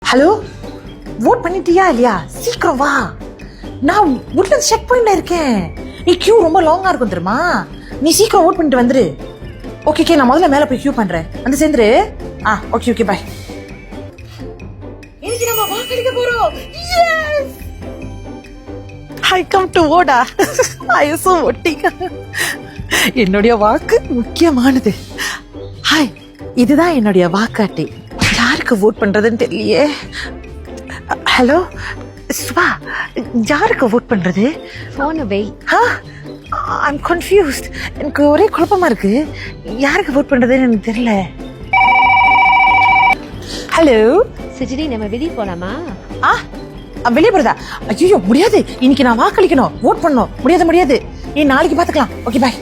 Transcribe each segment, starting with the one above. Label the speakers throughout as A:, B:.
A: Hello, vote பண்ணிட்டியா இல்லையா? சீக்கிரம் வா, நான் உட்லண்ட்ஸ் செக் பாயிண்ட்ல இருக்கேன். நீ கியூ ரொம்ப லாங்கா இருக்கும் தெரியுமா? நீ சீக்கிரம் vote பண்ணிட்டு வந்துரு. ஓகே, நான் முதல்ல மேல போய் கியூ பண்றேன், வந்து சேர்ந்துரு. Okay bye. இன்னைக்கு நம்ம வாக்களிக்க போறோம். Yes, I come to vote. I so voting. என்னுடைய வாக்கு முக்கியமானது. ஹாய், இதுதான் என்னுடைய வாக்கு அட்டை. யாருக்கு vote பண்றதுன்னு தெரியலையே. ஹலோ சுபா, யாருக்கு vote பண்றது?
B: போன வை.
A: I'm confused. எனக்கு ஒரே குழப்பமா இருக்கு. யாருக்கு vote பண்றதுன்னு எனக்கு தெரியல. ஹலோ
B: சஜினி, நம்ம வெளியே போலாமா?
A: வெளியே போறதா? ஐயோ முடியாது, இன்னைக்கு நான் வாக்களிக்கணும், vote பண்ணணும். முடியாது. நீ நாளைக்கு பாத்துக்கலாம். Okay bye.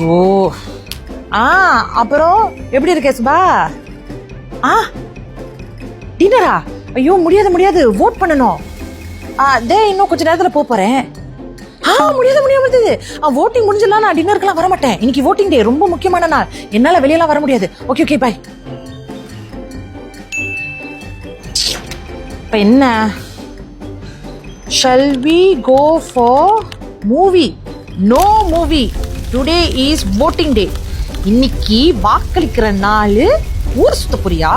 A: ஓ அப்புறம் எப்படி இருக்க சுபா? டின்னரா? ஐயோ முடியாது, vote பண்ணணும். இன்னும் கொஞ்ச நேரத்துல போறேன். முடியாது. voting முடிஞ்சலாம், நான் டின்னருக்குலாம் வர மாட்டேன். இன்னைக்கு voting டே, ரொம்ப முக்கியமான நாள். என்னால வெளியெல்லாம் வர முடியாது. Okay bye. இப்ப என்ன? Shall we go for movie? No movie. Today is voting day. இன்னைக்கு வாக்களிக்கிற நாள். ஊர் சுத்த போறியா?